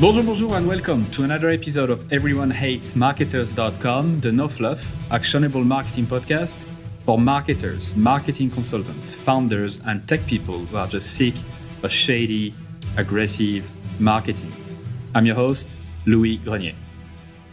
Bonjour, bonjour, and welcome to another episode of EveryoneHatesMarketers.com, the no fluff, actionable marketing podcast for marketers, marketing consultants, founders, and tech people who are just sick of shady, aggressive marketing. I'm your host, Louis Grenier.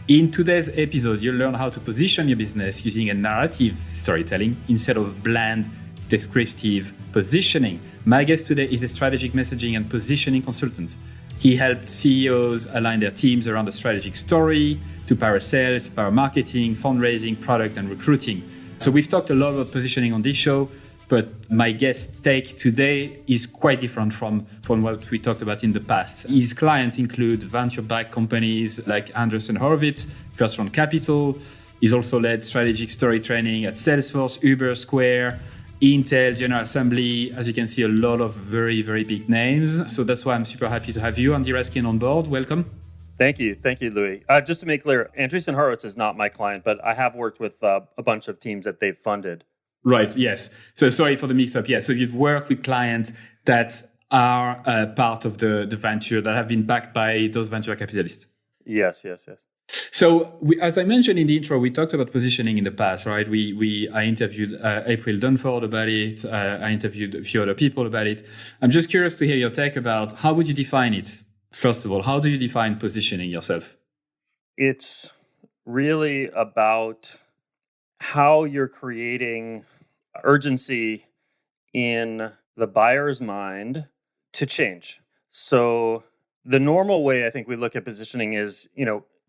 In today's episode, you'll learn how to position your business using a narrative storytelling instead of bland, descriptive positioning. My guest today is a strategic messaging and positioning consultant. He helped CEOs align their teams around a strategic story to power sales, power marketing, fundraising, product, and recruiting. So we've talked a lot about positioning on this show, but my guest take today is quite different from what we talked about in the past. His clients include venture-backed companies like Andreessen Horowitz, First Round Capital. He's also led strategic story training at Salesforce, Uber, Square, Intel, General Assembly. As you can see, a lot of very, very big names. So that's why I'm super happy to have you, Andy Raskin, on board. Welcome. Thank you, Louis. Just to make clear, Andreessen Horowitz is not my client, but I have worked with a bunch of teams that they've funded. Right, yes. So sorry for the mix-up. Yeah, so you've worked with clients that are part of the venture, that have been backed by those venture capitalists. Yes. So as I mentioned in the intro, we talked about positioning in the past, right? I interviewed April Dunford about it. I interviewed a few other people about it. I'm just curious to hear your take about how would you define it? First of all, how do you define positioning yourself? It's really about how you're creating urgency in the buyer's mind to change. So the normal way I think we look at positioning is,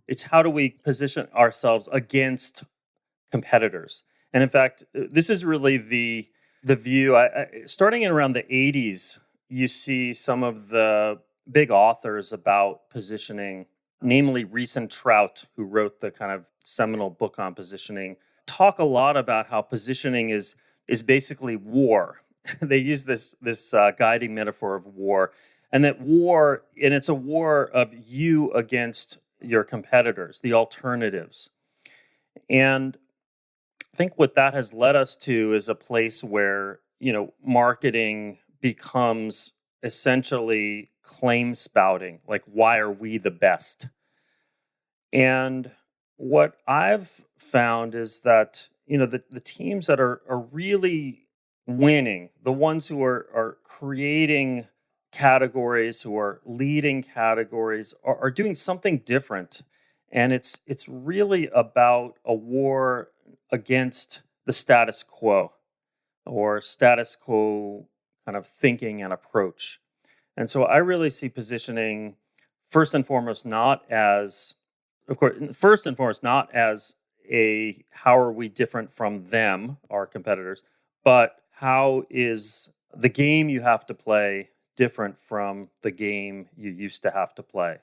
it's how do we position ourselves against competitors? And in fact, this is really the view. Starting in around the 80s, you see some of the big authors about positioning, namely Rees and Trout, who wrote the kind of seminal book on positioning, talk a lot about how positioning is basically war. They use this guiding metaphor of war, and that war, and it's a war of you against your competitors, the alternatives. And I think what that has led us to is a place where, marketing becomes essentially claim spouting, like, why are we the best? And what I've found is that, the teams that are really winning, the ones who are creating categories, who are leading categories, are doing something different. And it's really about a war against the status quo, or status quo kind of thinking and approach. And so I really see positioning first and foremost not as a how are we different from them, our competitors, but how is the game you have to play different from the game you used to have to play.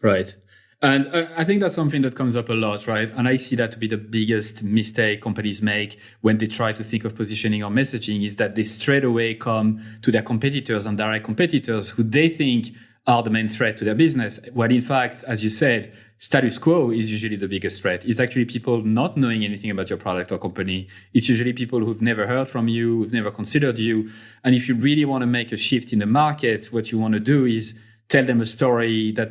Right. And I think that's something that comes up a lot, right? And I see that to be the biggest mistake companies make when they try to think of positioning or messaging, is that they straight away come to their competitors and direct competitors who they think are the main threat to their business. When in fact, as you said, status quo is usually the biggest threat. It's actually people not knowing anything about your product or company. It's usually people who've never heard from you, who've never considered you. And if you really want to make a shift in the market, what you want to do is tell them a story that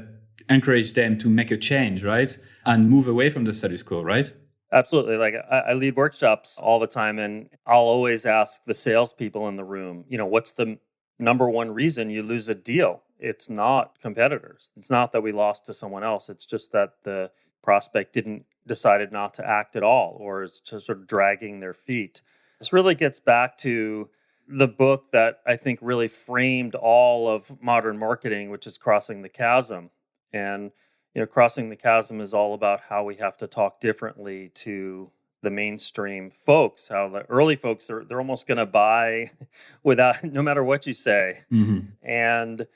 encourages them to make a change, right? And move away from the status quo, right? Absolutely. Like I lead workshops all the time, and I'll always ask the salespeople in the room, what's the number one reason you lose a deal? It's not competitors. It's not that we lost to someone else. It's just that the prospect decided not to act at all, or is just sort of dragging their feet. This really gets back to the book that I think really framed all of modern marketing, which is Crossing the Chasm. And, Crossing the Chasm is all about how we have to talk differently to the mainstream folks, how the early folks, they're almost going to buy without, no matter what you say. Mm-hmm. And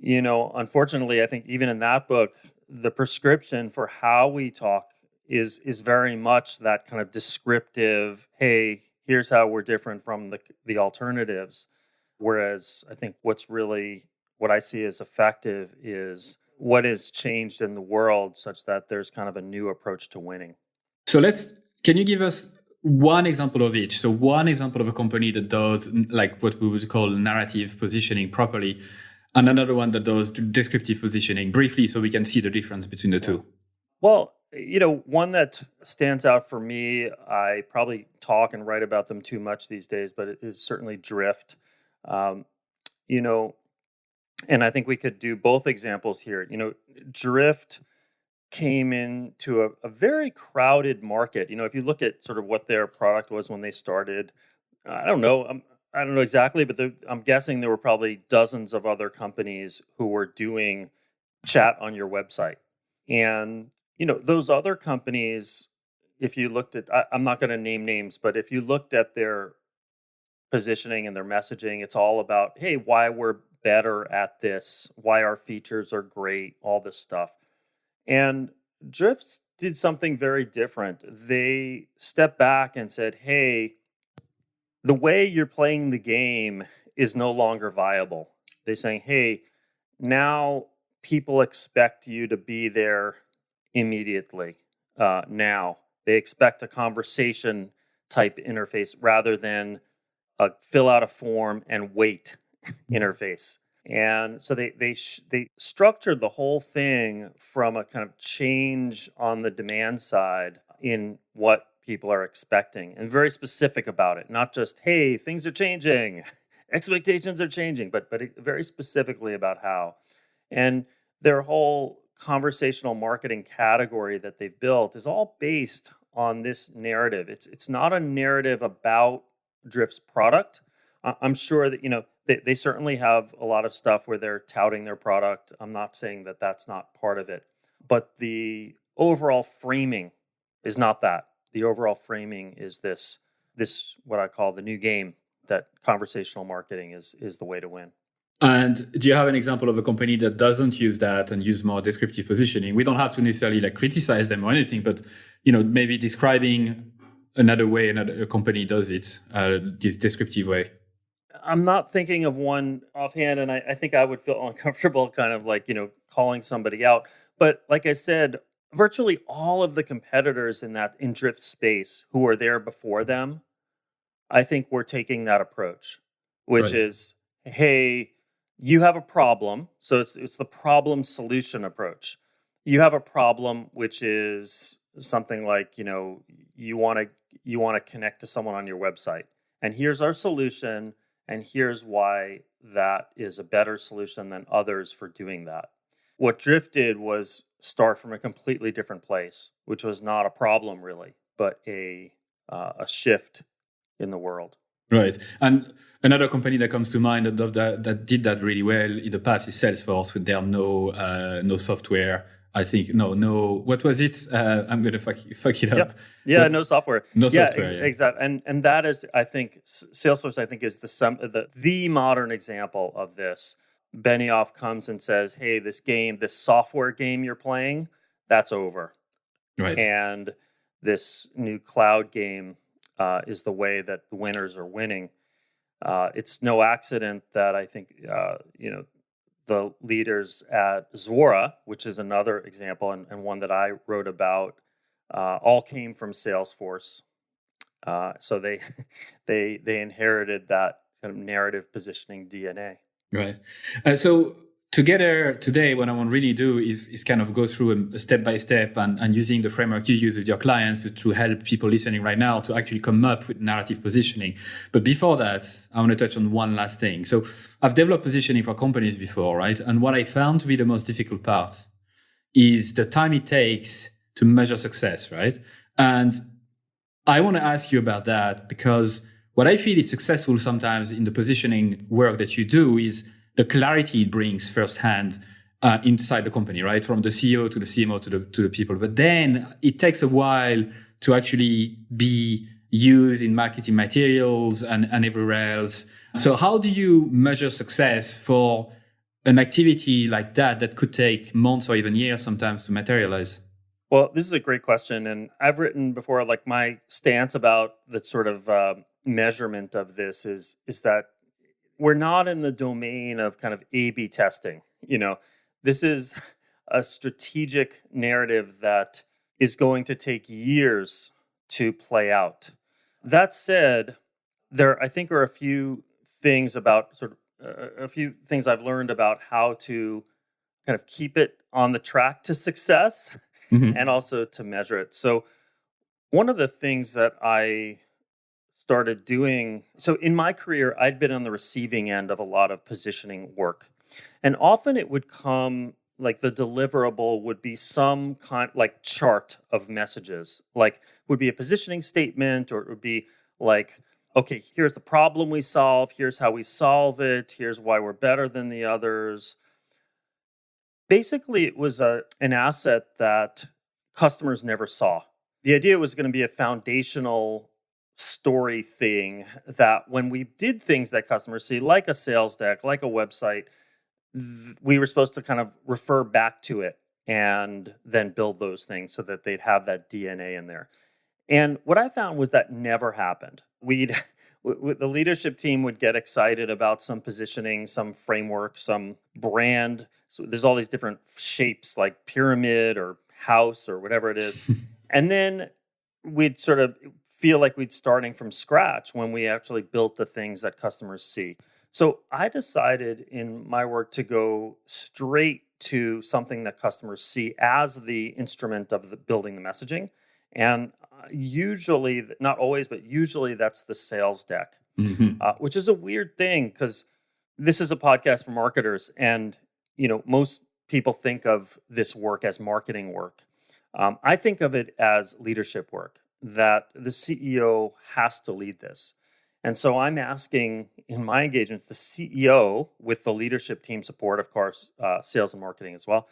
unfortunately, I think even in that book, the prescription for how we talk is very much that kind of descriptive, hey, here's how we're different from the alternatives. Whereas I think what I see as effective is what has changed in the world such that there's kind of a new approach to winning. So can you give us one example of each? So one example of a company that does like what we would call narrative positioning properly, and another one that does descriptive positioning. Briefly, so we can see the difference between the two. Well, one that stands out for me, I probably talk and write about them too much these days, but it is certainly drift. Um, you know, and I think we could do both examples here. Drift came into a very crowded market. If you look at sort of what their product was when they started, I don't know. I don't know exactly, but I'm guessing there were probably dozens of other companies who were doing chat on your website. And, those other companies, if you looked at, I'm not going to name names, but if you looked at their positioning and their messaging, it's all about, hey, why we're better at this, why our features are great, all this stuff. And Drift did something very different. They stepped back and said, hey, the way you're playing the game is no longer viable. They're saying, hey, now people expect you to be there immediately. Now they expect a conversation type interface rather than a fill out a form and wait interface. And so they structured the whole thing from a kind of change on the demand side in what people are expecting, and very specific about it. Not just, hey, things are changing, expectations are changing, but very specifically about how. And their whole conversational marketing category that they've built is all based on this narrative. It's not a narrative about Drift's product. I'm sure that they certainly have a lot of stuff where they're touting their product. I'm not saying that that's not part of it, but the overall framing is not that. The overall framing is this what I call the new game, that conversational marketing is the way to win. And do you have an example of a company that doesn't use that and use more descriptive positioning? We don't have to necessarily criticize them or anything, but maybe describing another way another company does it, this descriptive way. I'm not thinking of one offhand, and I think I would feel uncomfortable kind of calling somebody out. But like I said, virtually all of the competitors in Drift space who were there before them, I think we're taking that approach, which is, hey, you have a problem. So it's the problem solution approach. You have a problem, which is something like, you want to connect to someone on your website. And here's our solution. And here's why that is a better solution than others for doing that. What Drift did was start from a completely different place, which was not a problem really, but a shift in the world. Right. And another company that comes to mind that did that really well in the past is Salesforce with their no software. I think no. What was it? I'm gonna fuck it up. Yeah, no software. No software. Exactly. And that is, I think, Salesforce. I think is the modern example of this. Benioff comes and says, "Hey, this software game you're playing, that's over." Right. And this new cloud game is the way that the winners are winning. It's no accident that I think the leaders at Zuora, which is another example and one that I wrote about, all came from Salesforce. So they inherited that kind of narrative positioning DNA. Right. So together today, what I want to really do is kind of go through a step by step and using the framework you use with your clients to help people listening right now to actually come up with narrative positioning. But before that, I want to touch on one last thing. So I've developed positioning for companies before, right? And what I found to be the most difficult part is the time it takes to measure success, right? And I want to ask you about that because what I feel is successful sometimes in the positioning work that you do is the clarity it brings firsthand inside the company, right? From the CEO to the CMO to the people. But then it takes a while to actually be used in marketing materials and everywhere else. So how do you measure success for an activity like that could take months or even years sometimes to materialize? Well, this is a great question. And I've written before, my stance about the sort of measurement of this is that we're not in the domain of kind of A/B testing. This is a strategic narrative that is going to take years to play out. That said, there I think are a few things about sort of a few things I've learned about how to kind of keep it on the track to success and also to measure it. So one of the things that I started doing, so in my career, I'd been on the receiving end of a lot of positioning work. And often it would come like the deliverable would be some kind like chart of messages, like would be a positioning statement, or it would be like, okay, here's the problem we solve, here's how we solve it, here's why we're better than the others. Basically, it was an asset that customers never saw. The idea was going to be a foundational story thing that when we did things that customers see, like a sales deck, like a website, we were supposed to kind of refer back to it and then build those things so that they'd have that DNA in there. And what I found was that never happened. The leadership team would get excited about some positioning, some framework, some brand. So there's all these different shapes like pyramid or house or whatever it is. And then we'd sort of feel like we'd starting from scratch when we actually built the things that customers see. So I decided in my work to go straight to something that customers see as the instrument of building the messaging. And usually, not always, but usually that's the sales deck, which is a weird thing because this is a podcast for marketers. And, most people think of this work as marketing work. I think of it as leadership work, that the CEO has to lead this. And so I'm asking in my engagements, the CEO with the leadership team support, of course, sales and marketing as well,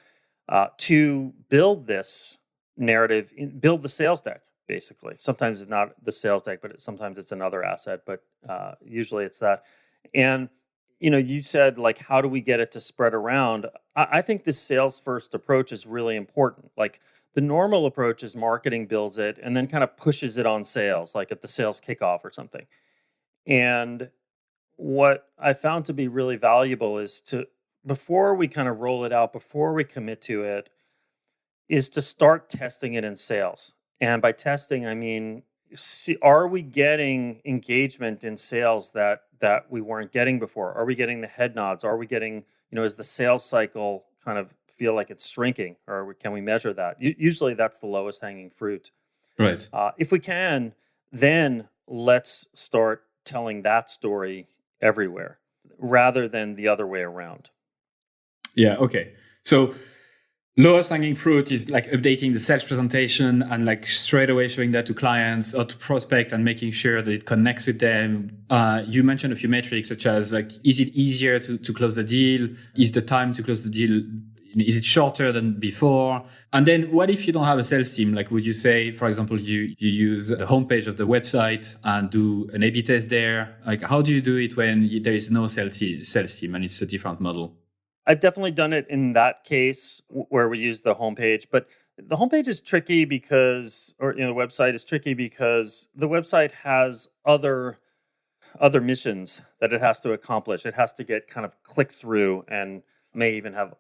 to build this narrative, build the sales deck, basically. Sometimes it's not the sales deck, but sometimes it's another asset, but usually it's that. And, you said, like, how do we get it to spread around? I think this sales first approach is really important. Like, the normal approach is marketing builds it and then kind of pushes it on sales, like at the sales kickoff or something. And what I found to be really valuable is to, before we kind of roll it out, before we commit to it, is to start testing it in sales. And by testing, I mean, are we getting engagement in sales that we weren't getting before? Are we getting the head nods? Are we getting, is the sales cycle kind of feel like it's shrinking, or can we measure that? Usually that's the lowest hanging fruit. Right. If we can, then let's start telling that story everywhere rather than the other way around. Yeah. Okay. So lowest hanging fruit is like updating the sales presentation and like straight away showing that to clients or to prospect and making sure that it connects with them. You mentioned a few metrics such as like, is it easier to close the deal? Is the time to close the deal, is it shorter than before? And then what if you don't have a sales team? Like, would you say, for example, you use the homepage of the website and do an A/B test there? Like, how do you do it when there is no sales team and it's a different model? I've definitely done it in that case where we use the homepage, but the homepage is tricky because, or the website is tricky because the website has other missions that it has to accomplish. It has to get kind of click through and may even have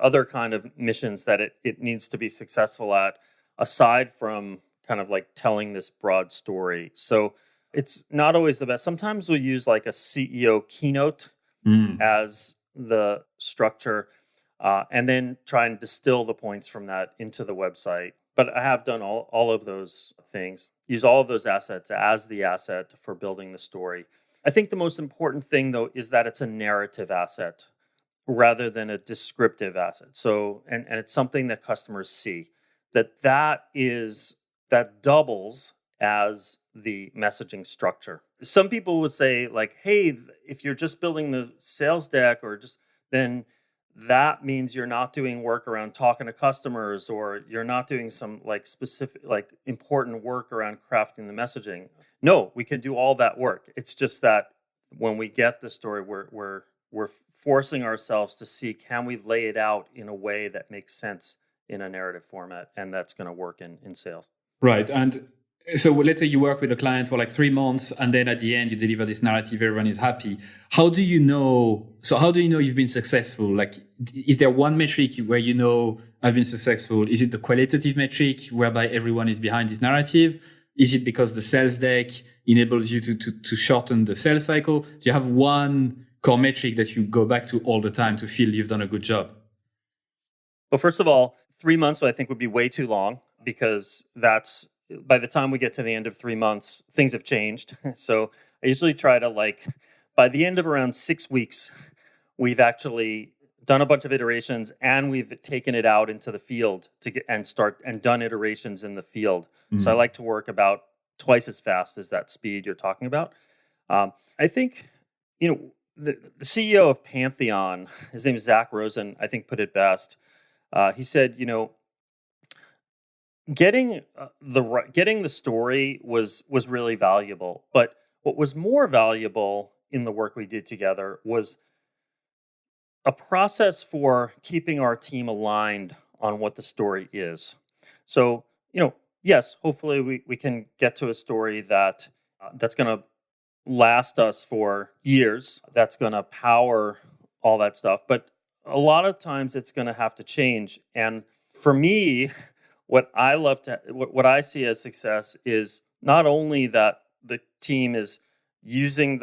other kind of missions that it needs to be successful at, aside from kind of like telling this broad story. So it's not always the best. Sometimes we use like a CEO keynote as the structure, and then try and distill the points from that into the website. But I have done all of those things, use all of those assets as the asset for building the story. I think the most important thing, though, is that it's a narrative asset rather than a descriptive asset. So, and it's something that customers see, that doubles as the messaging structure. Some people would say, like, hey, if you're just building the sales deck then that means you're not doing work around talking to customers, or you're not doing some like specific, like important work around crafting the messaging. No, we can do all that work. It's just that when we get the story, we're forcing ourselves to see, can we lay it out in a way that makes sense in a narrative format, and that's going to work in sales. Right. And so let's say you work with a client for like 3 months, and then at the end you deliver this narrative, everyone is happy. How do you know you've been successful? Like, is there one metric where I've been successful? Is it the qualitative metric whereby everyone is behind this narrative? Is it because the sales deck enables you to shorten the sales cycle? Do you have one core metric that you go back to all the time to feel you've done a good job? Well, first of all, 3 months I think would be way too long, because that's by the time we get to the end of 3 months, things have changed. So I usually try to, like, by the end of around 6 weeks, we've actually done a bunch of iterations and we've taken it out into the field to get and start and done iterations in the field. So I like to work about twice as fast as that speed you're talking about. I think, the CEO of Pantheon, his name is Zach Rosen, I think put it best. He said, getting the story was really valuable, but what was more valuable in the work we did together was a process for keeping our team aligned on what the story is. So, yes, hopefully we can get to a story that's going to last us for years, that's going to power all that stuff. But a lot of times it's going to have to change. And for me, what I see as success is not only that the team is using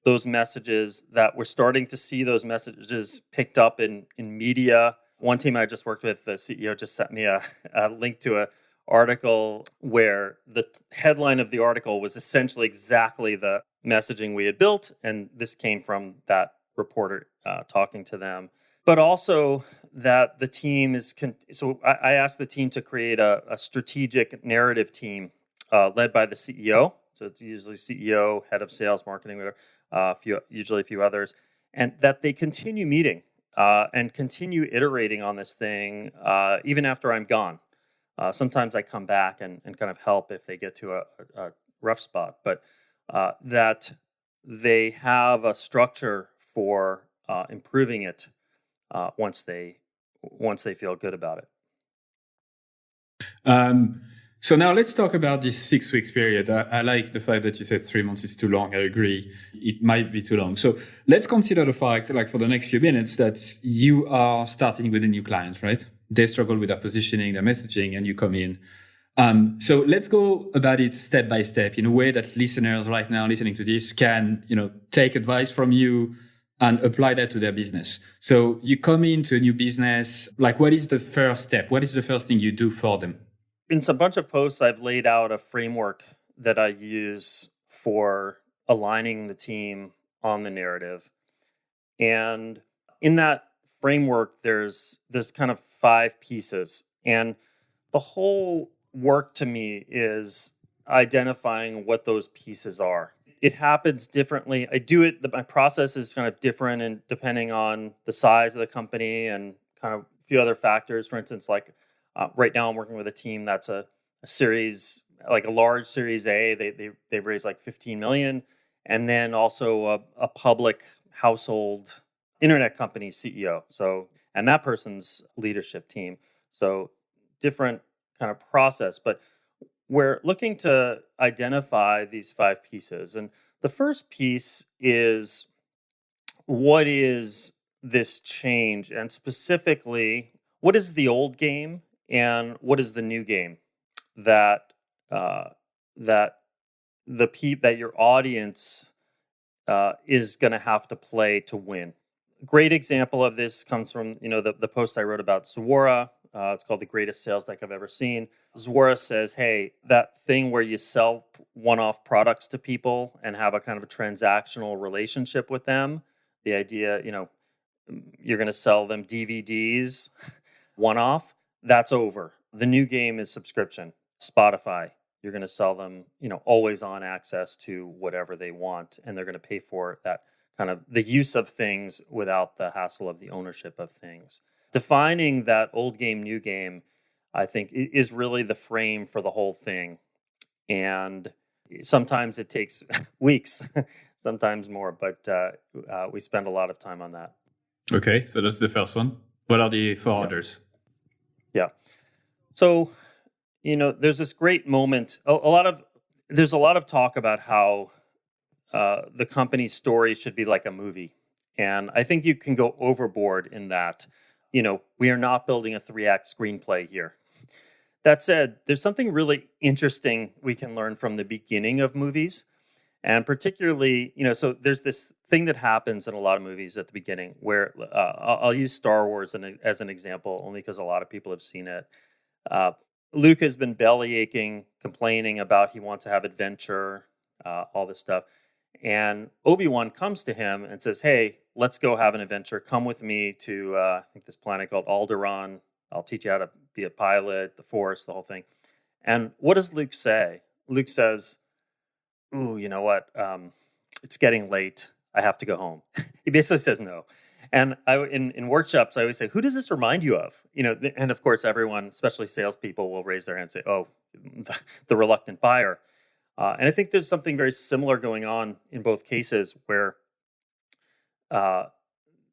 those messages, that we're starting to see those messages picked up in media. One team I just worked with, the CEO just sent me a link to an article where the headline of the article was essentially exactly the messaging we had built, and this came from that reporter talking to them. But also that the team is... So I asked the team to create a strategic narrative team led by the CEO. So it's usually CEO, head of sales, marketing, whatever. Usually a few others, and that they continue meeting and continue iterating on this thing even after I'm gone. Sometimes I come back and kind of help if they get to a rough spot, but that they have a structure for improving it once they feel good about it. So now let's talk about this 6 weeks period. I like the fact that you said 3 months is too long. I agree. It might be too long. So let's consider the fact, like, for the next few minutes, that you are starting with a new client, right? They struggle with their positioning, their messaging, and you come in. So let's go about it step by step in a way that listeners right now listening to this can, take advice from you and apply that to their business. So you come into a new business, like, what is the first step? What is the first thing you do for them? In some bunch of posts, I've laid out a framework that I use for aligning the team on the narrative. And in that framework, there's kind of 5 pieces. And the whole work to me is identifying what those pieces are. It happens differently. My process is kind of different, and depending on the size of the company and kind of a few other factors. For instance, like, right now, I'm working with a team that's a series, like a large Series A. They've raised like $15 million, and then also a public household internet company CEO. So, and that person's leadership team. So, different kind of process, but we're looking to identify these 5 pieces. And the first piece is, what is this change, and specifically, what is the old game and what is the new game that that your audience is going to have to play to win. Great example of this comes from the post I wrote about Zuora. It's called The Greatest Sales Deck I've Ever Seen. Zuora says, hey, that thing where you sell one-off products to people and have a kind of a transactional relationship with them, the idea, you're going to sell them DVDs one-off, that's over. The new game is subscription. Spotify, you're going to sell them, always on access to whatever they want, and they're going to pay for that kind of the use of things without the hassle of the ownership of things. Defining that old game, new game, I think, is really the frame for the whole thing. And sometimes it takes weeks, sometimes more, but we spend a lot of time on that. Okay, so that's the first one. What are the 4 others? Yeah. So, there's this great moment. There's a lot of talk about how the company's story should be like a movie. And I think you can go overboard in that. We are not building a 3-act screenplay here. That said, there's something really interesting we can learn from the beginning of movies. And particularly, so there's this thing that happens in a lot of movies at the beginning where I'll use Star Wars as an example, only because a lot of people have seen it. Uh, Luke has been belly aching, complaining about he wants to have adventure, all this stuff. And Obi-Wan comes to him and says, "Hey, let's go have an adventure. Come with me to, I think this planet called Alderaan. I'll teach you how to be a pilot, the Force, the whole thing." And what does Luke say? Luke says, "Ooh, you know what? It's getting late. I have to go home." He basically says no. And in workshops, I always say, "Who does this remind you of?" And of course, everyone, especially salespeople, will raise their hand and say, "Oh, the reluctant buyer." And I think there's something very similar going on in both cases, where uh,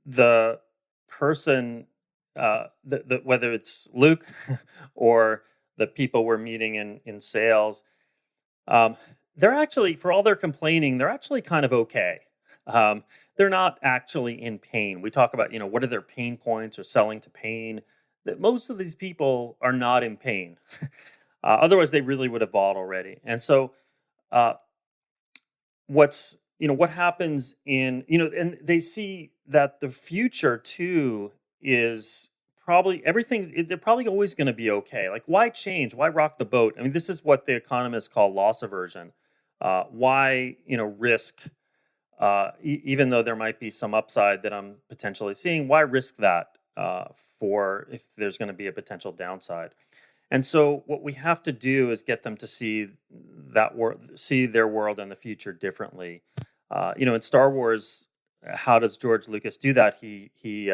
the person, whether it's Luke or the people we're meeting in sales, um, they're actually, for all their complaining, they're actually kind of okay. They're not actually in pain. We talk about, what are their pain points or selling to pain. That most of these people are not in pain. Otherwise, they really would have bought already. And so, uh, what happens and they see that the future too is probably everything. They're probably always going to be okay. Like, why change? Why rock the boat? I mean, this is what the economists call loss aversion. Why risk? Even though there might be some upside that I'm potentially seeing, why risk that for if there's going to be a potential downside? And so, what we have to do is get them to see see their world and the future differently. In Star Wars, how does George Lucas do that? He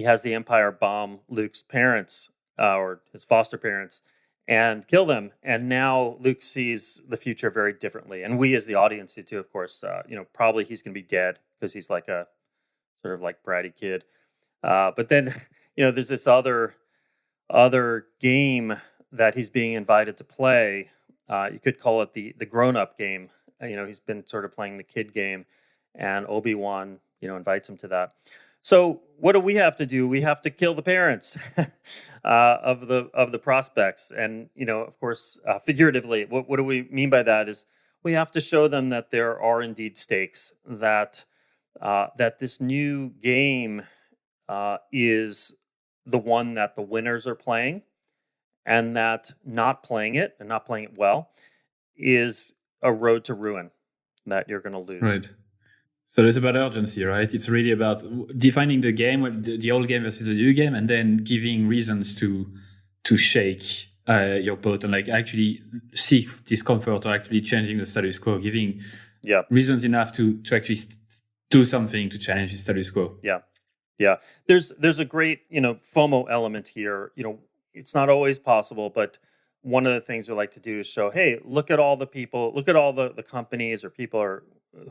has the Empire bomb Luke's parents or his foster parents and kill them. And now Luke sees the future very differently. And we as the audience do too, of course. Probably he's going to be dead because he's like a sort of like bratty kid. But then, there's this other game that he's being invited to play. You could call it the grown-up game. He's been sort of playing the kid game, and Obi-Wan, invites him to that. So what do we have to do? We have to kill the parents of the prospects, and of course, figuratively, what do we mean by that? Is we have to show them that there are indeed stakes, that this new game is the one that the winners are playing, and that not playing it and not playing it well is a road to ruin that you're going to lose. Right. So it's about urgency, right? It's really about defining the game, the old game versus the new game, and then giving reasons to shake your boat and like actually seek discomfort or actually changing the status quo, giving reasons enough to actually do something to challenge the status quo. Yeah. There's a great, FOMO element here. It's not always possible, but one of the things we like to do is show, hey, look at all the people, look at all the companies or people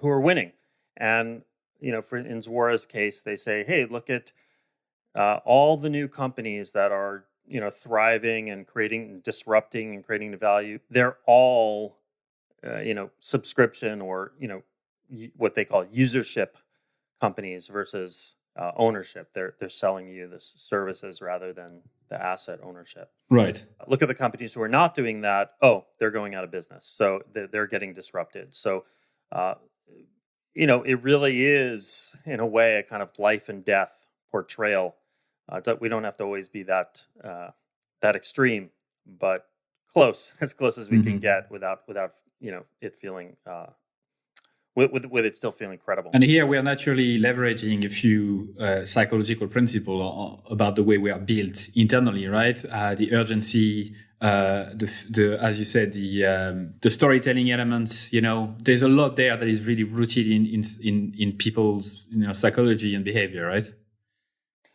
who are winning. And, for in Zuora's case, they say, hey, look at all the new companies that are, thriving and disrupting and creating the value. They're all, subscription or, what they call usership companies versus ownership. They're selling you the services rather than the asset ownership. Right. Look at the companies who are not doing that. Oh, they're going out of business. So they're getting disrupted. So, it really is, in a way, a kind of life and death portrayal. We don't have to always be that extreme, but as close as we can get without it feeling with it still feeling credible. And here we are naturally leveraging a few psychological principles about the way we are built internally, right? The urgency, the as you said, the storytelling elements. There's a lot there that is really rooted in people's psychology and behavior, right?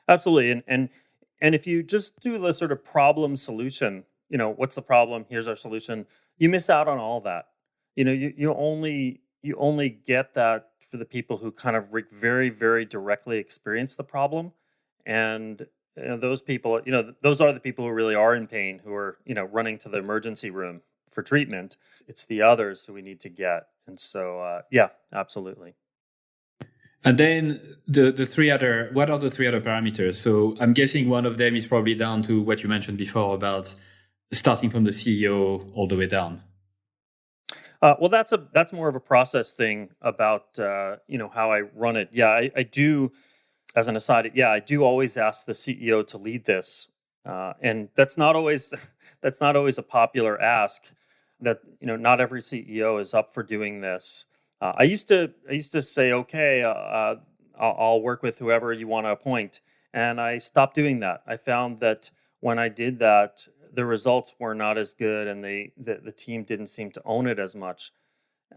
Absolutely, and if you just do the sort of problem solution, what's the problem? Here's our solution. You miss out on all that. You only get that for the people who kind of very, very directly experience the problem. And those people, those are the people who really are in pain, who are, running to the emergency room for treatment. It's the others who we need to get. And so, absolutely. And then what are the three other parameters? So I'm guessing one of them is probably down to what you mentioned before about starting from the CEO all the way down. Well, that's more of a process thing about how I run it. Yeah, I do. As an aside, yeah, I do always ask the CEO to lead this, and that's not always that's not always a popular ask. That not every CEO is up for doing this. I used to say, okay, I'll work with whoever you want to appoint, and I stopped doing that. I found that when I did that, the results were not as good, and the team didn't seem to own it as much.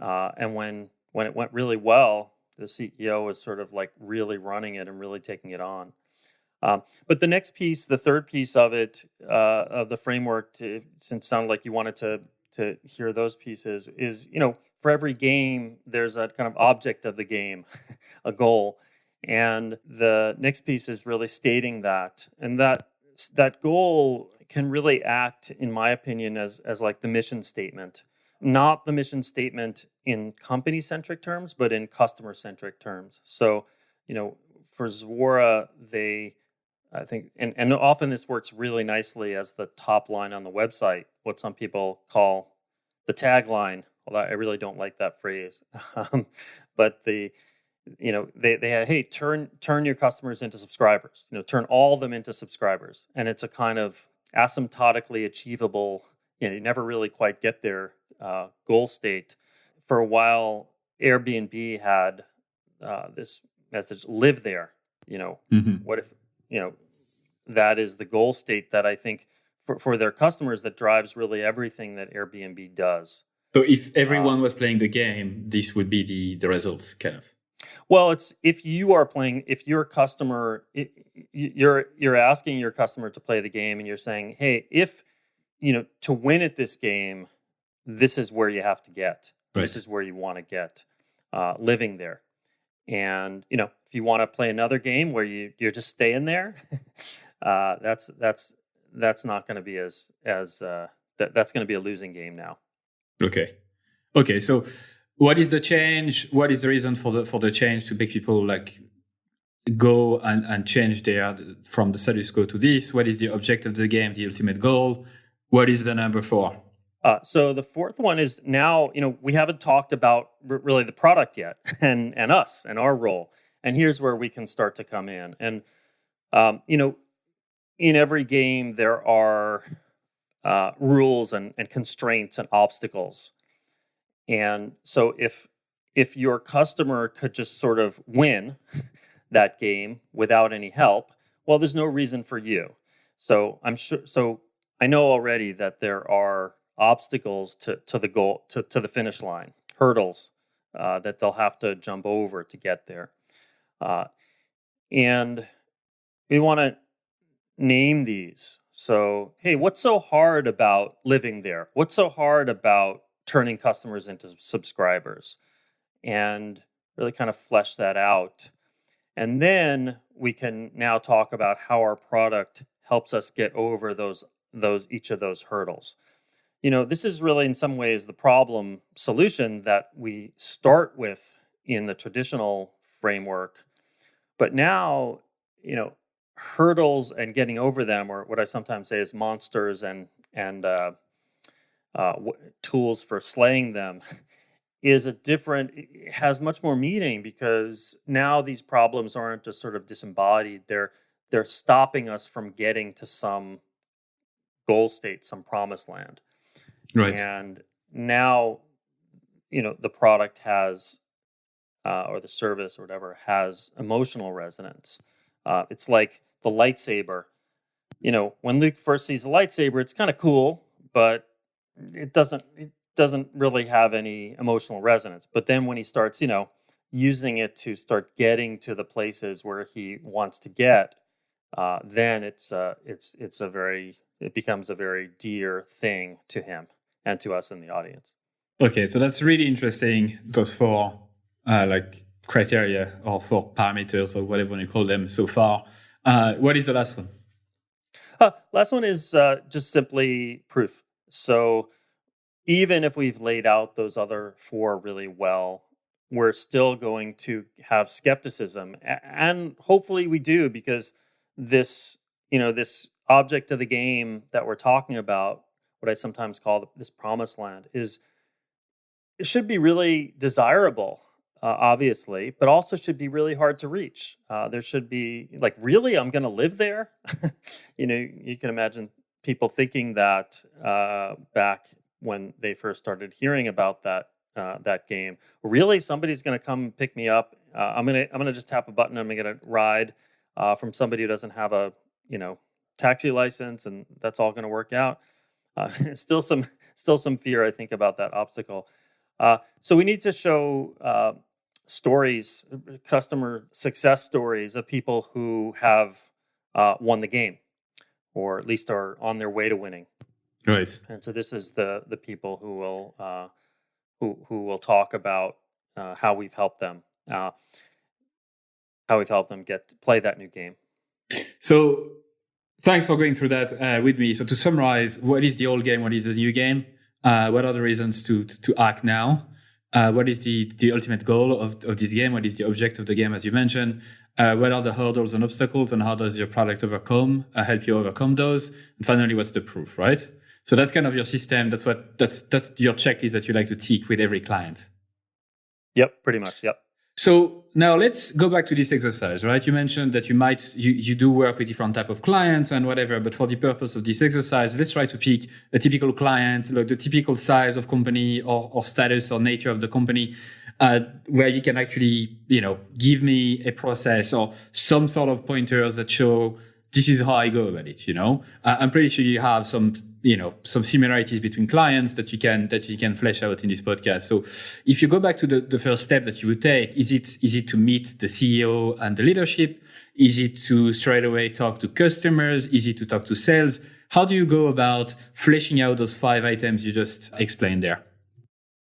And when it went really well, the CEO was sort of like really running it and really taking it on. But the next piece, the third piece of it, of the framework, since it sounded like you wanted to hear those pieces, is for every game there's a kind of object of the game, a goal, and the next piece is really stating that, and that goal can really act, in my opinion, as like the mission statement, not the mission statement in company centric terms, but in customer centric terms. So, for Zuora, I think, and often this works really nicely as the top line on the website, what some people call the tagline, although I really don't like that phrase. But they had, hey, turn your customers into subscribers, turn all of them into subscribers. And it's a kind of asymptotically achievable, you never really quite get there, goal state. For a while, Airbnb had this message, live there. What if, that is the goal state that I think for their customers that drives really everything that Airbnb does. So if everyone was playing the game, this would be the result, kind of. Well, it's if you are playing, if your customer, you're asking your customer to play the game, and you're saying, hey, if to win at this game, this is where you have to get. Right. This is where you want to get, living there. And if you want to play another game where you're just staying there, that's not going to be as that's going to be a losing game now. Okay. So, what is the change? What is the reason for the change to make people like go and change from the status quo to this? What is the objective of the game? The ultimate goal? What is the number 4? So the fourth one is now, we haven't talked about really the product yet, and us and our role. And here's where we can start to come in. And, in every game, there are rules and constraints and obstacles. And so if your customer could just sort of win that game without any help, well, there's no reason for you. So I know already that there are obstacles to the goal, to the finish line, hurdles that they'll have to jump over to get there. And we want to name these. So, hey, what's so hard about living there? What's so hard about turning customers into subscribers? And really kind of flesh that out. And then we can now talk about how our product helps us get over each of those hurdles. This is really in some ways the problem solution that we start with in the traditional framework. But now, hurdles and getting over them, or what I sometimes say is monsters and tools for slaying them, it has much more meaning, because now these problems aren't just sort of disembodied. They're stopping us from getting to some goal state, some promised land. Right. And now, the product has, or the service or whatever, has emotional resonance. It's like the lightsaber. When Luke first sees the lightsaber, it's kind of cool, but it doesn't really have any emotional resonance. But then when he starts, using it to start getting to the places where he wants to get, then it becomes a very dear thing to him and to us in the audience. Okay, so that's really interesting. Those 4 criteria, or 4 parameters, or whatever you call them so far. What is the last one? Last one is just simply proof. So even if we've laid out those other 4 really well, we're still going to have skepticism, and hopefully we do, because this object of the game that we're talking about, what I sometimes call this promised land, is it should be really desirable, obviously, but also should be really hard to reach. There should be like, really, I'm going to live there. You can imagine people thinking that back when they first started hearing about that game. Really, somebody's going to come pick me up. I'm gonna just tap a button. I'm gonna get a ride from somebody who doesn't have a taxi license, and that's all going to work out. Still some fear, I think, about that obstacle. So we need to show stories, customer success stories of people who have won the game, or at least are on their way to winning. Right. And so this is the people who will talk about how we've helped them, play that new game. So thanks for going through that with me. So to summarize, what is the old game? What is the new game? What are the reasons to act now? What is the ultimate goal of this game? What is the object of the game, as you mentioned? What are the hurdles and obstacles, and how does your product help you overcome those? And finally, what's the proof, right? So that's kind of your system. That's your checklist that you like to tick with every client. Yep, pretty much. Yep. So now let's go back to this exercise, right? You mentioned that you do work with different type of clients and whatever, but for the purpose of this exercise, let's try to pick a typical client, like the typical size of company or status or nature of the company, where you can actually, give me a process or some sort of pointers that show this is how I go about it. I'm pretty sure you have some similarities between clients that you can flesh out in this podcast. So if you go back to the first step that you would take, is it to meet the CEO and the leadership? Is it to straight away talk to customers? Is it to talk to sales? How do you go about fleshing out those 5 items you just explained there?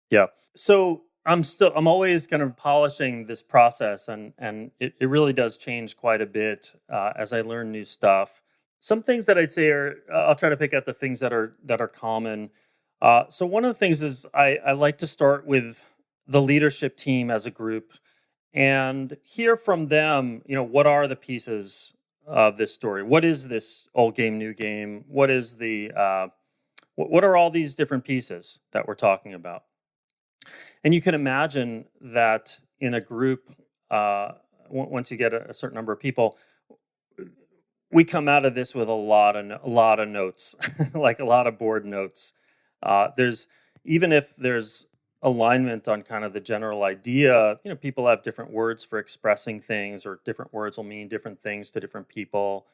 Yeah. So I'm always kind of polishing this process, and it really does change quite a bit as I learn new stuff. Some things that I'd say are, I'll try to pick out the things that are common. So one of the things is I like to start with the leadership team as a group and hear from them. What are the pieces of this story? What is this old game, new game? What is what are all these different pieces that we're talking about? And you can imagine that in a group, once you get a certain number of people, we come out of this with a lot of notes, like a lot of board notes. Even if there's alignment on kind of the general idea, people have different words for expressing things, or different words will mean different things to different people.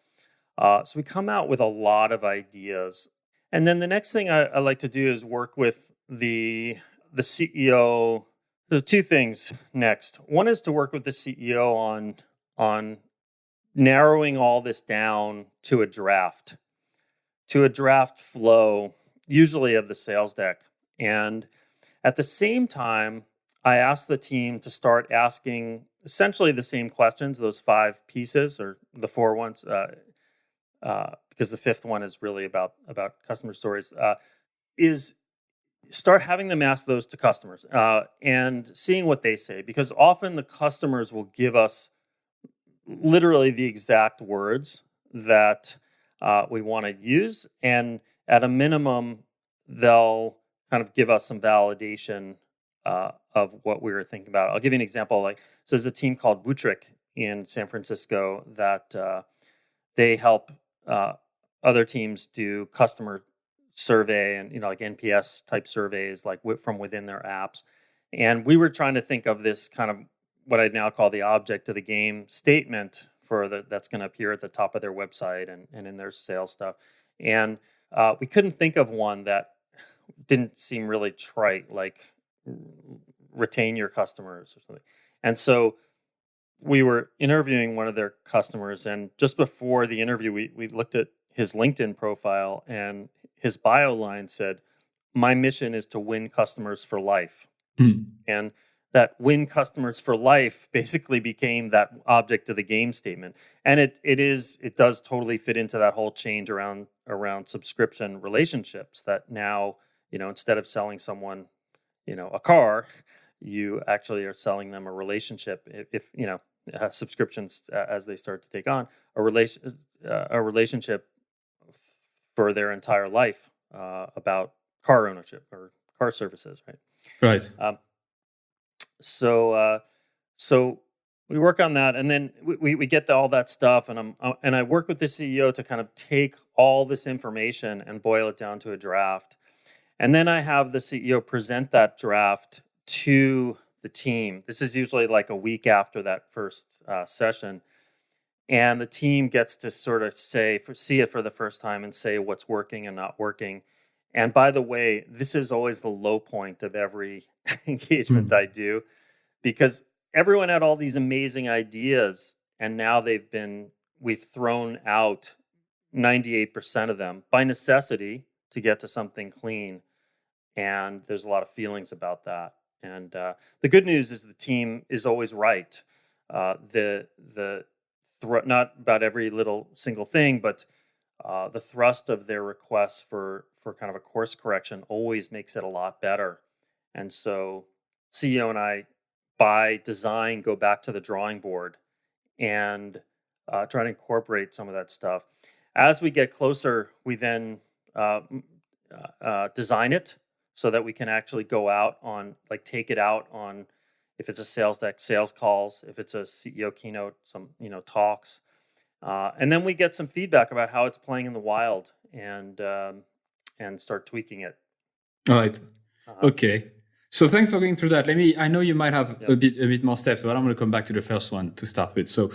So we come out with a lot of ideas. And then the next thing I like to do is work with the CEO. The 2 things next. One is to work with the CEO on narrowing all this down to a draft flow, usually of the sales deck. And at the same time, I ask the team to start asking essentially the same questions, those 5 pieces, or the 4 ones, because the 5th one is really about customer stories, is start having them ask those to customers and seeing what they say, because often the customers will give us literally the exact words that we want to use, and at a minimum they'll kind of give us some validation of what we were thinking about. I'll give you an example. So there's a team called Boutrick in San Francisco that they help other teams do customer survey and like NPS type surveys, like from within their apps. And we were trying to think of this kind of what I'd now call the object of the game statement that's going to appear at the top of their website and in their sales stuff. And we couldn't think of one that didn't seem really trite, like retain your customers or something. And so we were interviewing one of their customers, and just before the interview, we looked at his LinkedIn profile, and his bio line said, "My mission is to win customers for life." And that win customers for life basically became that object of the game statement. And it does totally fit into that whole change around subscription relationships, that now, instead of selling someone, a car, you actually are selling them a relationship. If subscriptions, as they start to take on a relationship for their entire life, about car ownership or car services, right? Right. So we work on that, and then we get all that stuff, and I work with the CEO to kind of take all this information and boil it down to a draft, and then I have the CEO present that draft to the team. This is usually like a week after that first session, and the team gets to sort of see it for the first time and say what's working and not working. And by the way, this is always the low point of every engagement I do, because everyone had all these amazing ideas, and now we've thrown out 98% of them by necessity to get to something clean. And there's a lot of feelings about that. And the good news is the team is always right. Not about every little single thing, but the thrust of their requests for kind of a course correction always makes it a lot better. And so CEO and I, by design, go back to the drawing board and try to incorporate some of that stuff. As we get closer, we then design it so that we can actually go out on, like, take it out on, if it's a sales deck, sales calls, if it's a CEO keynote, some talks, and then we get some feedback about how it's playing in the wild, and start tweaking it. All right. Okay. So thanks for going through that. I know you might have a bit more steps, but I'm going to come back to the first one to start with. So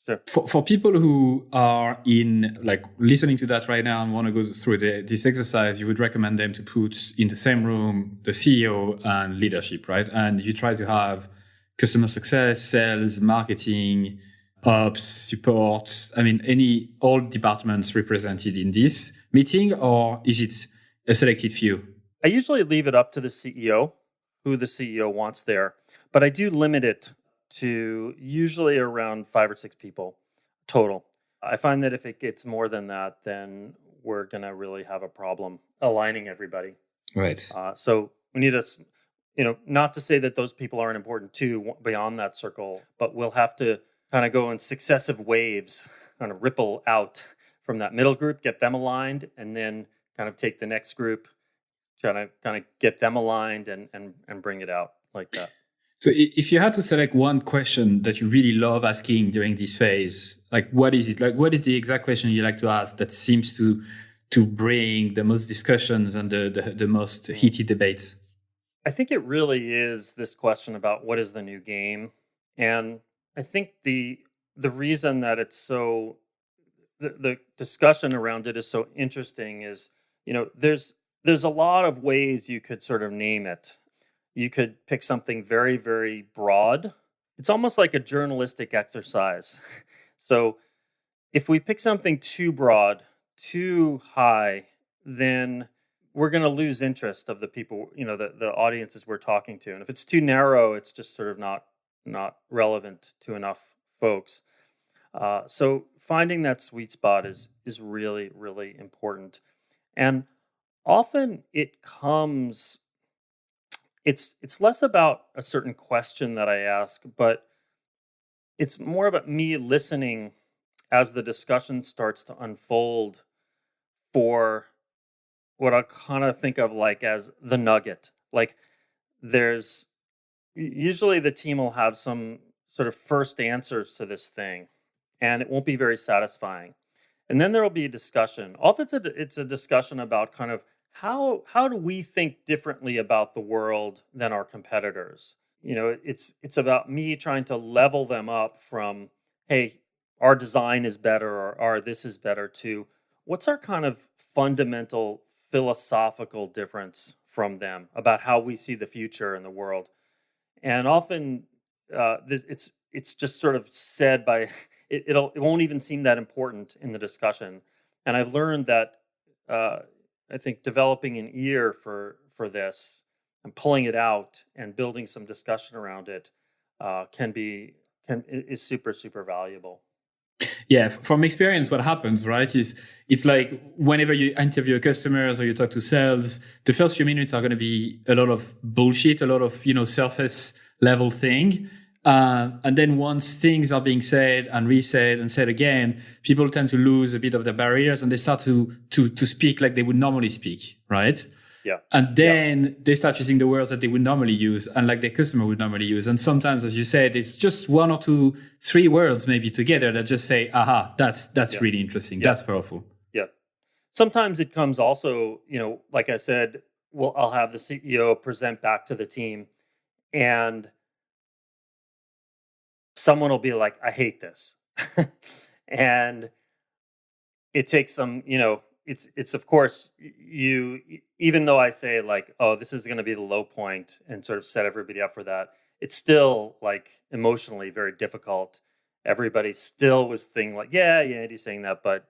Sure. For people who are listening to that right now and want to go through this exercise, you would recommend them to put in the same room the CEO and leadership, right? And you try to have customer success, sales, marketing, ops, support. All departments represented in this meeting, or is it a selected few? I usually leave it up to the CEO, who the CEO wants there, but I do limit it to usually around 5 or 6 people total. I find that if it gets more than that, then we're going to really have a problem aligning everybody. Right. So we need not to say that those people aren't important too beyond that circle, but we'll have to kind of go in successive waves, kind of ripple out from that middle group, get them aligned, and then kind of take the next group, try to kind of get them aligned and bring it out like that. So if you had to select one question that you really love asking during this phase, what is it? What is the exact question you like to ask that seems to bring the most discussions and the most heated debates? I think it really is this question about what is the new game. And I think the reason that it's so, the discussion around it is so interesting is, there's a lot of ways you could sort of name it. You could pick something very, very broad. It's almost like a journalistic exercise. So if we pick something too broad, too high, then we're going to lose interest of the people, the audiences we're talking to. And if it's too narrow, it's just sort of not relevant to enough folks. So finding that sweet spot is really, really important. And often it comes... It's less about a certain question that I ask, but it's more about me listening as the discussion starts to unfold for what I kind of think of like as the nugget. Like, there's usually the team will have some sort of first answers to this thing, and it won't be very satisfying. And then there will be a discussion. Often it's a discussion about kind of how do we think differently about the world than our competitors? It's about me trying to level them up from, hey, our design is better, or our this is better, to what's our kind of fundamental philosophical difference from them about how we see the future in the world. And often it's just sort of said by it won't even seem that important in the discussion. And I've learned that I think developing an ear for this and pulling it out and building some discussion around it is super, super valuable. Yeah, from experience, what happens, right, is it's like whenever you interview customers or you talk to sales, the first few minutes are going to be a lot of bullshit, a lot of surface level thing. And then once things are being said and resaid and said again, people tend to lose a bit of their barriers and they start to speak like they would normally speak, right? Yeah. And then they start using the words that they would normally use and like their customer would normally use. And sometimes, as you said, it's just 1 or 2, 3 words maybe together that just say, aha, that's really interesting. Yeah. That's powerful. Yeah. Sometimes it comes also, like I said, I'll have the CEO present back to the team, and someone will be like, I hate this. And it takes some, it's of course even though I say like, oh, this is going to be the low point and sort of set everybody up for that, it's still like emotionally very difficult. Everybody still was thinking like, yeah, Andy's saying that, but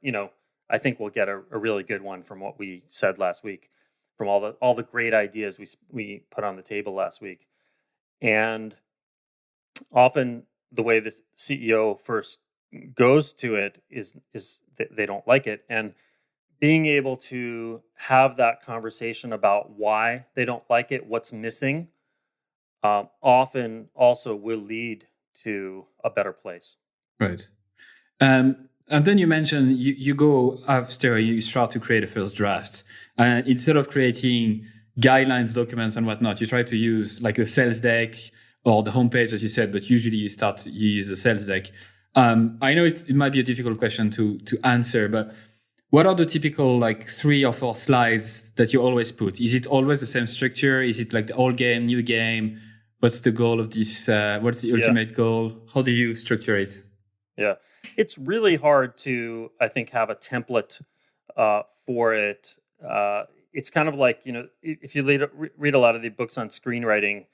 I think we'll get a really good one from what we said last week, from all the great ideas we put on the table last week. And often the way the CEO first goes to it is they don't like it, and being able to have that conversation about why they don't like it, what's missing, often also will lead to a better place. Right. And then you mentioned you go after you start to create a first draft. Instead of creating guidelines, documents, and whatnot, you try to use like a sales deck or the homepage, as you said, but usually you use a sales deck. I know it might be a difficult question to answer, but what are the typical like 3 or 4 slides that you always put? Is it always the same structure? Is it like the old game, new game? What's the goal of this? What's the ultimate goal? How do you structure it? Yeah, it's really hard to, I think, have a template for it. It's kind of like, if you read a lot of the books on screenwriting,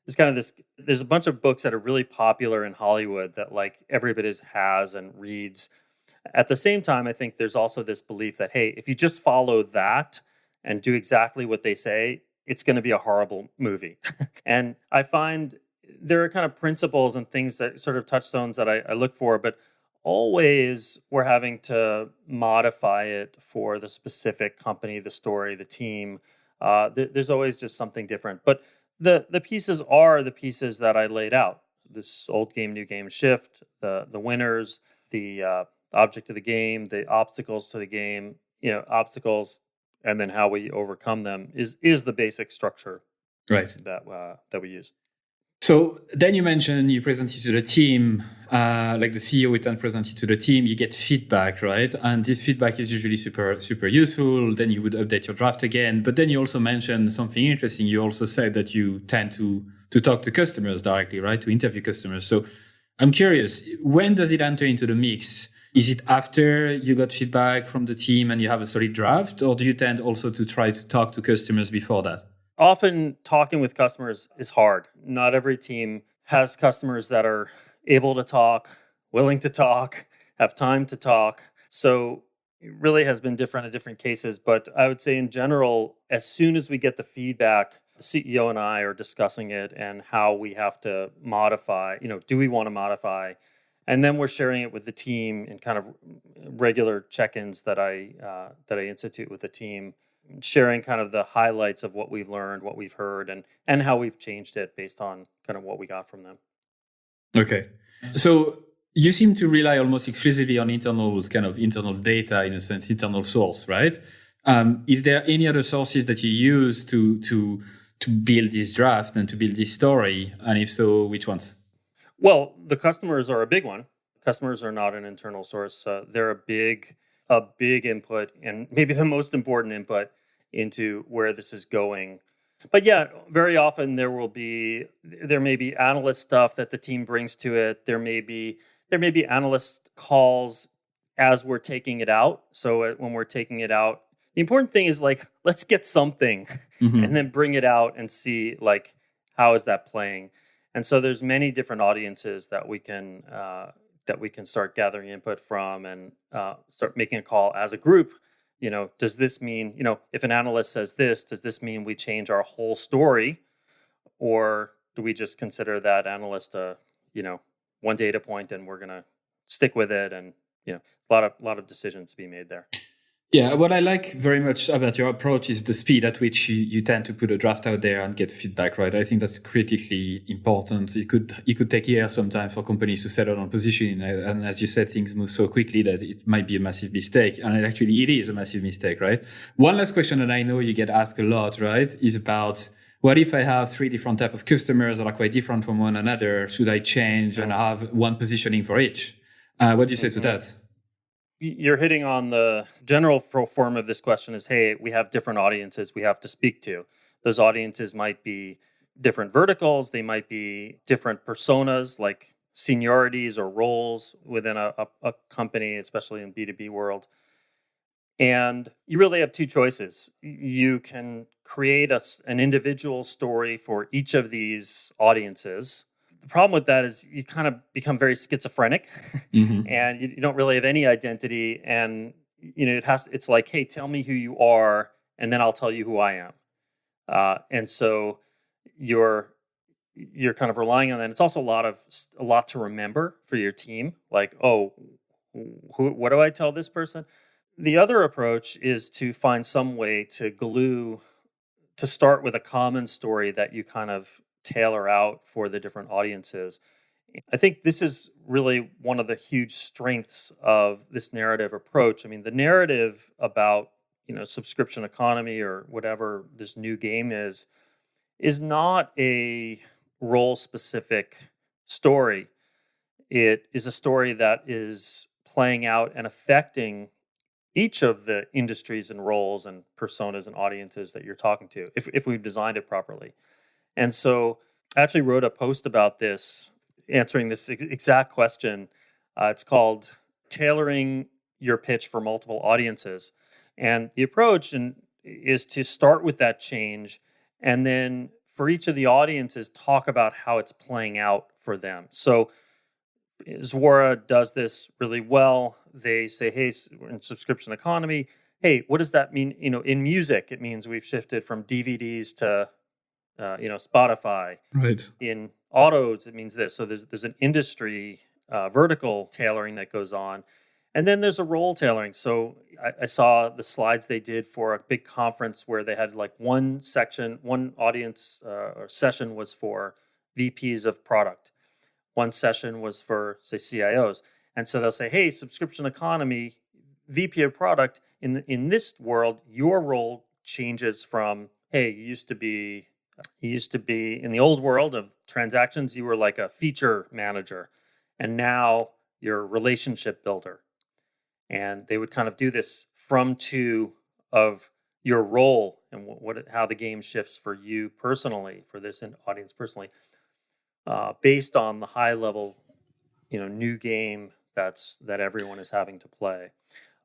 it's kind of there's a bunch of books that are really popular in Hollywood that like everybody has and reads. At the same time, I think there's also this belief that, hey, if you just follow that and do exactly what they say, it's going to be a horrible movie. And I find there are kind of principles and things that sort of touchstones that I look for, but always we're having to modify it for the specific company, the story, the team. There's always just something different. But the pieces are the pieces that I laid out. This old game, new game shift, the winners, the object of the game, the obstacles to the game, obstacles, and then how we overcome them is the basic structure, right, that we use. So then you mentioned you present it to the team, like the CEO would then present it to the team. You get feedback, right? And this feedback is usually super, super useful. Then you would update your draft again. But then you also mentioned something interesting. You also said that you tend to talk to customers directly, right? To interview customers. So I'm curious, when does it enter into the mix? Is it after you got feedback from the team and you have a solid draft? Or do you tend also to try to talk to customers before that? Often talking with customers is hard. Not every team has customers that are able to talk, willing to talk, have time to talk. So it really has been different in different cases. But I would say in general, as soon as we get the feedback, the CEO and I are discussing it and how we have to modify, do we want to modify? And then we're sharing it with the team in kind of regular check-ins that I institute with the team, sharing kind of the highlights of what we've learned, what we've heard, and how we've changed it based on kind of what we got from them. Okay. So you seem to rely almost exclusively on internal data, in a sense, internal source, right? Is there any other sources that you use to build this draft and to build this story? And if so, which ones? Well, the customers are a big one. Customers are not an internal source. They're a big input, and maybe the most important input into where this is going. But yeah, very often there may be analyst stuff that the team brings to it. There may be analyst calls as we're taking it out. So when we're taking it out, the important thing is like, let's get something and then bring it out and see like, how is that playing? And so there's many different audiences that we can start gathering input from and start making a call as a group. Does this mean, if an analyst says this, does this mean we change our whole story? Or do we just consider that analyst one data point and we're going to stick with it? And, a lot of decisions to be made there. Yeah, what I like very much about your approach is the speed at which you tend to put a draft out there and get feedback, right? I think that's critically important. It could take years sometimes for companies to settle on positioning, and as you said, things move so quickly that it might be a massive mistake, and it is a massive mistake, right? One last question that I know you get asked a lot, right, is about what if I have three different type of customers that are quite different from one another? Should I change and have one positioning for each? What do you say to that? You're hitting on the general form of this question is, hey, we have different audiences we have to speak to. Those audiences might be different verticals, they might be different personas like seniorities or roles within a company, especially in B2B world. And you really have two choices. You can create an individual story for each of these audiences. The problem with that is you kind of become very schizophrenic Mm-hmm. and you don't really have any identity. And, it's like, hey, tell me who you are, and then I'll tell you who I am. And so you're you're kind of relying on that. It's also a lot to remember for your team. Like, oh, what do I tell this person? The other approach is to find some way to start with a common story that you kind of tailor out for the different audiences. I think this is really one of the huge strengths of this narrative approach. I mean, the narrative about, subscription economy or whatever this new game is not a role specific story. It is a story that is playing out and affecting each of the industries and roles and personas and audiences that you're talking to, if we've designed it properly. And so I actually wrote a post about this, answering this exact question. It's called Tailoring Your Pitch for Multiple Audiences. And the approach is to start with that change and then for each of the audiences, talk about how it's playing out for them. So Zuora does this really well. They say, hey, we're in subscription economy. Hey, what does that mean? In music, it means we've shifted from DVDs to, Spotify. Right. In autos, it means this. So there's an industry vertical tailoring that goes on. And then there's a role tailoring. So I saw the slides they did for a big conference where they had like one audience or session was for VPs of product. One session was for, say, CIOs. And so they'll say, hey, subscription economy, VP of product, in this world, your role changes from, hey, you used to be in the old world of transactions, you were like a feature manager, and now you're a relationship builder. And they would kind of do this from to of your role and how the game shifts for you personally, for this audience personally, based on the high level, new game that everyone is having to play.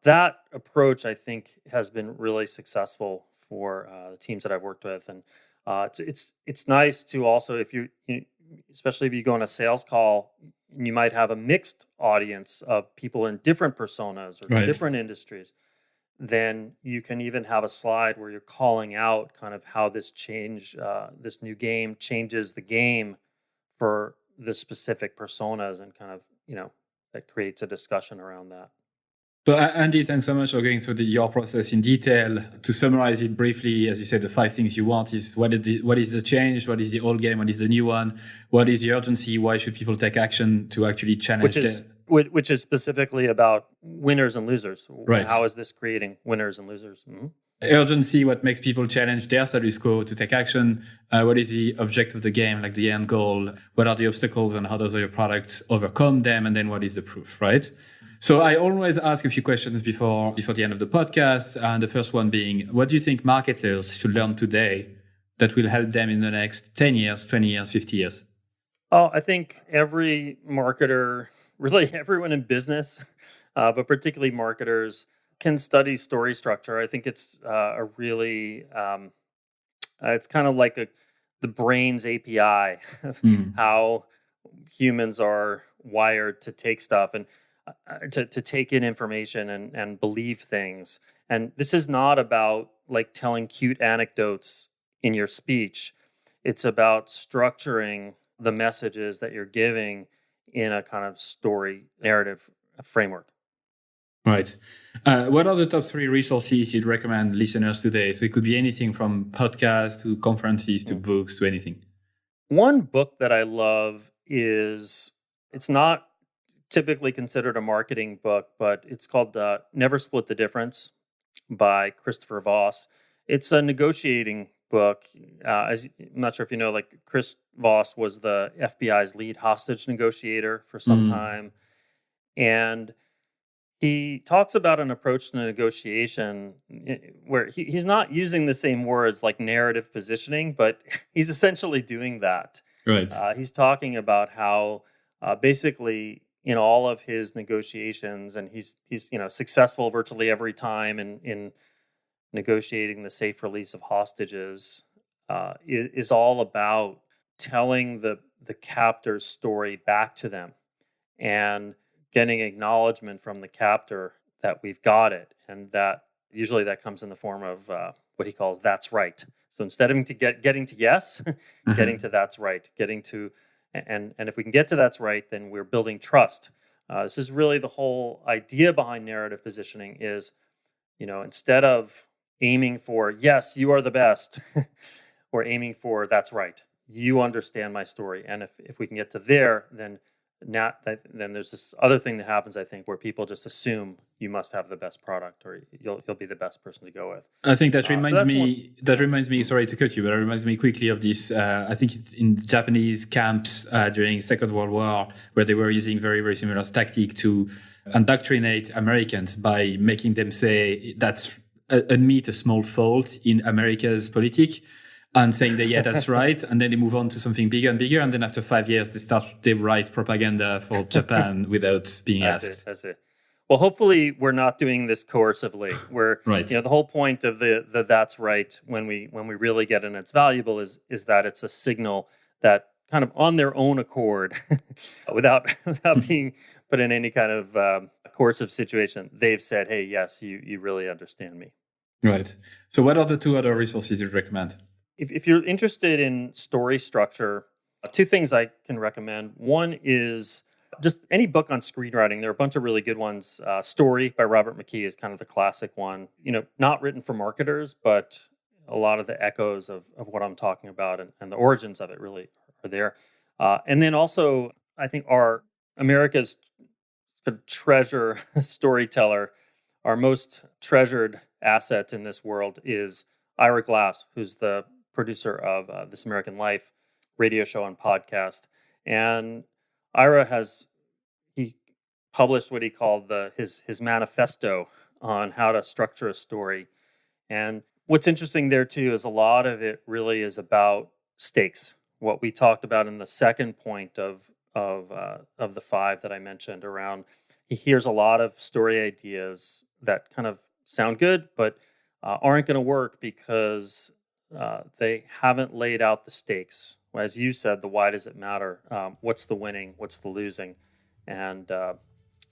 That approach, I think, has been really successful for the teams that I've worked with, and it's nice to also, if especially if you go on a sales call, you might have a mixed audience of people in different personas or Right. different industries. Then you can even have a slide where you're calling out kind of how this new game changes the game for the specific personas, and kind of, that creates a discussion around that. So, Andy, thanks so much for going through your process in detail. To summarize it briefly, as you said, the 5 things you want is what is the change, what is the old game, what is the new one, what is the urgency, why should people take action to actually challenge which is specifically about winners and losers. Right. How is this creating winners and losers? Mm-hmm. Urgency, what makes people challenge their status quo to take action. What is the object of the game, like the end goal? What are the obstacles and how does your product overcome them? And then what is the proof, right? So I always ask a few questions before the end of the podcast. And the first one being, what do you think marketers should learn today that will help them in the next 10 years, 20 years, 50 years? Oh, I think every marketer, really everyone in business, but particularly marketers, can study story structure. I think it's a really, it's kind of like the brain's API of how humans are wired to take stuff and to take in information and believe things. And this is not about like telling cute anecdotes in your speech. It's about structuring the messages that you're giving in a kind of story narrative framework. Right. What are the top 3 resources you'd recommend listeners today? So it could be anything from podcasts to conferences to books to anything. One book that I love it's not typically considered a marketing book, but it's called Never Split the Difference by Christopher Voss. It's a negotiating book. I'm not sure if you know, like Chris Voss was the FBI's lead hostage negotiator for some time. And he talks about an approach to negotiation where he's not using the same words like narrative positioning, but he's essentially doing that. Right. He's talking about how basically in all of his negotiations, and he's successful virtually every time in negotiating the safe release of hostages, is all about telling the captor's story back to them and getting acknowledgement from the captor that we've got it, and that usually that comes in the form of what he calls "that's right." So instead of getting to yes, getting to "that's right," getting to and if we can get to "that's right," then we're building trust. This is really the whole idea behind narrative positioning. Is instead of aiming for yes, you are the best, we're aiming for "that's right." You understand my story, and if we can get to there, then there's this other thing that happens, I think, where people just assume you must have the best product or you'll be the best person to go with. I think that reminds me. That reminds me. Sorry to cut you, but it reminds me quickly of this. I think it's in Japanese camps during Second World War, where they were using very, very similar tactic to indoctrinate Americans by making them say that's admit a small fault in America's politics. And saying that, yeah, that's right. And then they move on to something bigger and bigger. And then after 5 years, they write propaganda for Japan without being asked. That's it. Well, hopefully we're not doing this coercively. Where right. The whole point of the that's right when we really get and it's valuable is that it's a signal that kind of on their own accord, without being put in any kind of coercive situation, they've said, hey, yes, you really understand me. Right. So what are the 2 other resources you'd recommend? If you're interested in story structure, 2 things I can recommend. One is just any book on screenwriting. There are a bunch of really good ones. Story by Robert McKee is kind of the classic one. Not written for marketers, but a lot of the echoes of what I'm talking about and the origins of it really are there. And then also, I think America's treasure storyteller, our most treasured asset in this world is Ira Glass, who's the producer of This American Life radio show and podcast. And Ira he published what he called his manifesto on how to structure a story. And what's interesting there too is a lot of it really is about stakes. What we talked about in the second point of the 5 that I mentioned around, he hears a lot of story ideas that kind of sound good, but aren't going to work because they haven't laid out the stakes. As you said, the why does it matter? What's the winning? What's the losing? And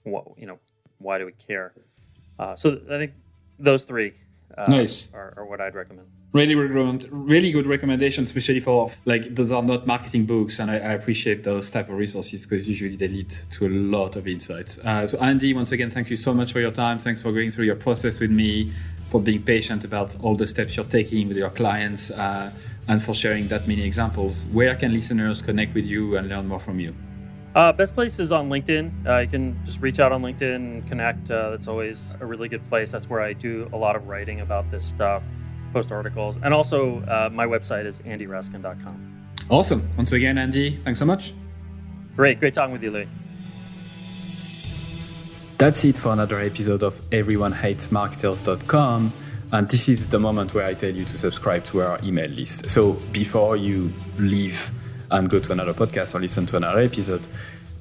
why do we care? So I think those 3 nice. are what I'd recommend. Really good recommendations, especially for those are not marketing books, and I appreciate those type of resources because usually they lead to a lot of insights. So Andy, once again, thank you so much for your time. Thanks for going through your process with me, for being patient about all the steps you're taking with your clients, and for sharing that many examples. Where can listeners connect with you and learn more from you? Best place is on LinkedIn. You can just reach out on LinkedIn and connect. That's always a really good place. That's where I do a lot of writing about this stuff, post articles. And also my website is andyraskin.com. Awesome. Once again, Andy, thanks so much. Great talking with you, Louis. That's it for another episode of EveryoneHatesMarketers.com. And this is the moment where I tell you to subscribe to our email list. So before you leave and go to another podcast or listen to another episode,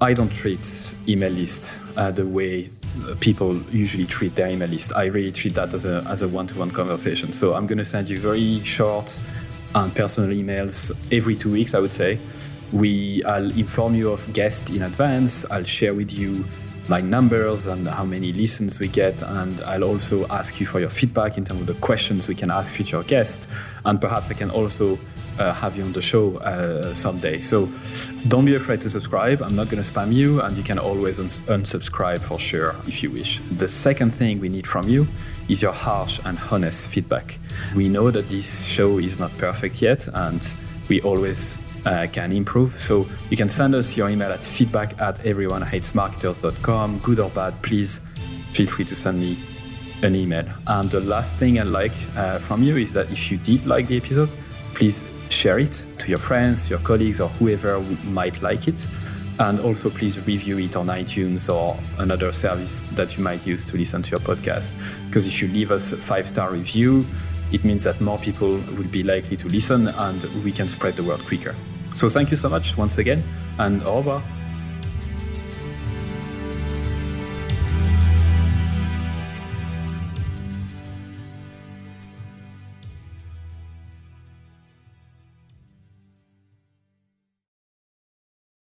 I don't treat email list the way people usually treat their email list. I really treat that as a one-to-one conversation. So I'm going to send you very short and personal emails every 2 weeks, I would say. I'll inform you of guests in advance. I'll share with you my numbers and how many listens we get, and I'll also ask you for your feedback in terms of the questions we can ask future guests, and perhaps I can also have you on the show someday. So don't be afraid to subscribe. I'm not going to spam you, and you can always unsubscribe for sure if you wish. The second thing we need from you is your harsh and honest feedback. We know that this show is not perfect yet, and we always can improve. So you can send us your email at feedback@everyonehatesmarketers.com. Good or bad, please feel free to send me an email. And the last thing I'd like from you is that if you did like the episode, please share it to your friends, your colleagues, or whoever might like it. And also please review it on iTunes or another service that you might use to listen to your podcast. Because if you leave us a 5-star review, it means that more people will be likely to listen and we can spread the word quicker. So thank you so much once again, and au revoir.